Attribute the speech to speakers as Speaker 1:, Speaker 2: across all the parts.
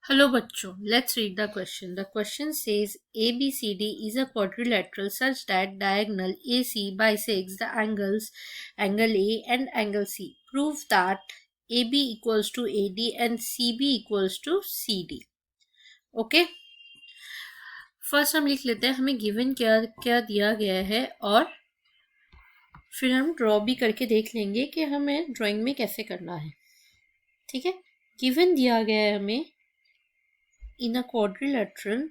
Speaker 1: Hello bachcho, let's read the question. The question says ABCD is a quadrilateral such that diagonal AC bisects the angles angle A and angle C. Prove that AB equals to AD and CB equals to CD. Okay? First हम लिख लेते हैं हमें given क्या क्या दिया गया है और फिर हम ड्रॉ भी करके देख लेंगे कि हमें ड्राइंग में कैसे करना है. ठीक है, गिवन दिया गया है हमें in a quadrilateral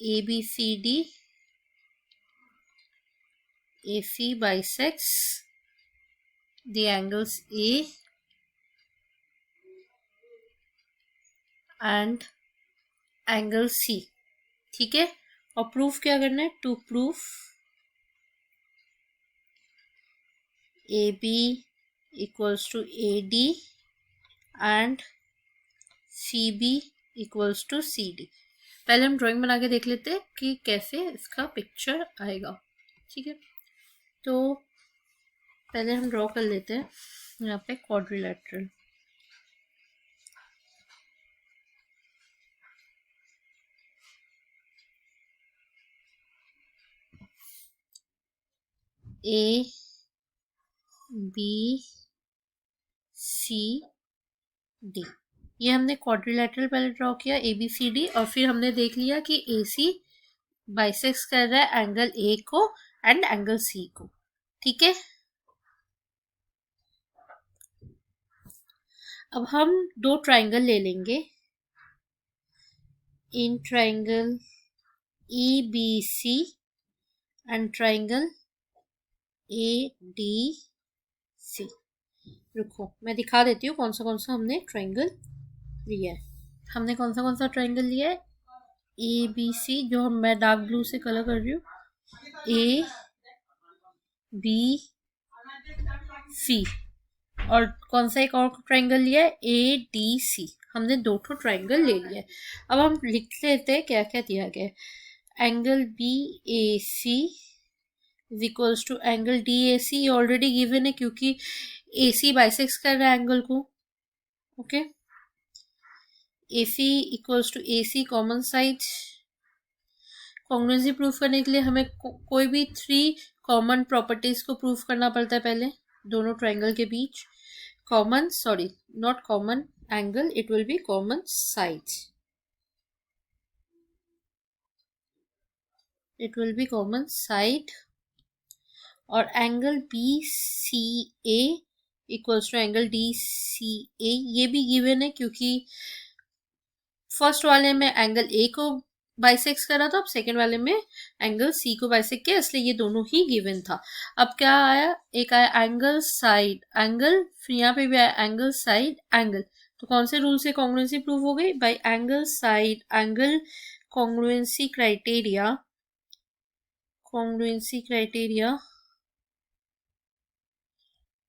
Speaker 1: ABCD AC bisects the angles A and angle C. ठीक है, और प्रूफ क्या करना है? To proof AB equals to AD and CB equals to CD. पहले हम ड्राइंग बना के देख लेते हैं कि कैसे इसका पिक्चर आएगा. ठीक है, तो पहले हम ड्रॉ कर लेते हैं यहाँ पे quadrilateral. A B C D, ये हमने क्वाड्रिलेटरल पहले ड्रॉ किया ABCD और फिर हमने देख लिया कि AC बाइसेक्स कर रहा है एंगल A को एंड एंगल C को. ठीक है, अब हम दो ट्राइंगल ले लेंगे. In triangle EBC and triangle ADC. रुको मैं दिखा देती हूँ कौन सा हमने ट्राइंगल लिया है. हमने कौन सा ट्राइंगल लिया है? ABC, जो मैं डार्क ब्लू से कलर कर रही हूँ, ABC, और कौन सा एक और ट्राइंगल लिया है? ADC. हमने दो ट्राइंगल ले लिया है. अब हम लिख लेते हैं क्या क्या दिया गया है. Angle BAC is equals to angle DAC already given है क्योंकि AC बाइसेक्स कर रहा है एंगल को. Okay, AC equals to AC common side. Congruency proof करने के लिए हमें कोई भी 3 कॉमन प्रॉपर्टीज को प्रूफ करना पड़ता है पहले दोनों ट्राइंगल के बीच. Common, sorry not common angle, it will be common side. It will be common side. और angle BCA equals to angle DCA, ये भी गिवन है क्योंकि फर्स्ट वाले में एंगल A को बाइसेक्स करा था, अब सेकेंड वाले में एंगल C को बाइसेक्ट किया, इसलिए ये दोनों ही गिवन था. अब क्या आया? एक आया एंगल साइड एंगल, फिर यहाँ पे भी आया एंगल साइड एंगल. तो कौन से रूल से कॉन्ग्रुएंसी प्रूव हो गई? Bye angle side angle congruency criteria.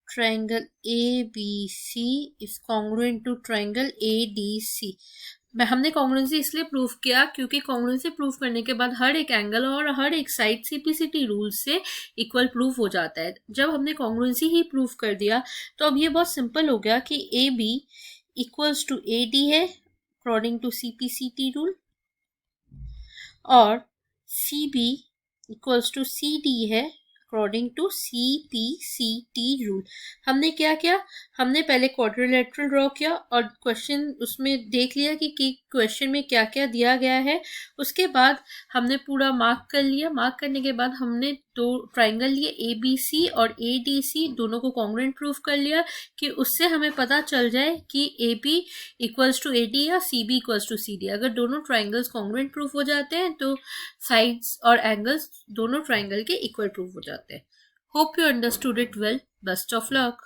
Speaker 1: triangle ABC is congruent to triangle ADC. हमने कॉन्ग्रुएंसी इसलिए प्रूफ किया क्योंकि कॉन्ग्रुएंसी प्रूफ करने के बाद हर एक एंगल और हर एक साइड CPCT रूल से इक्वल प्रूफ हो जाता है. जब हमने कॉन्ग्रुएंसी ही प्रूफ कर दिया तो अब ये बहुत सिंपल हो गया कि AB इक्वल्स टू AD है अकॉर्डिंग टू CPCT रूल और CB इक्वल्स टू CD है अकॉर्डिंग टू CPCT रूल. हमने क्या किया? हमने पहले क्वाड्रिलेटरल ड्रॉ किया और क्वेश्चन उसमें देख लिया कि क्वेश्चन में क्या क्या दिया गया है. उसके बाद हमने पूरा मार्क कर लिया. मार्क करने के बाद हमने दो ट्राइंगल लिए ABC और ADC, दोनों को कॉन्ग्रुएंट प्रूफ कर लिया कि उससे हमें पता चल जाए कि AB इक्वल्स टू AD या CB इक्वल्स टू CD. अगर दोनों ट्राइंगल्स कॉन्ग्रुएंट प्रूफ हो जाते हैं तो साइड्स और एंगल्स दोनों ट्राइंगल के इक्वल प्रूफ हो जाते हैं. Hope you understood it well. Best of luck.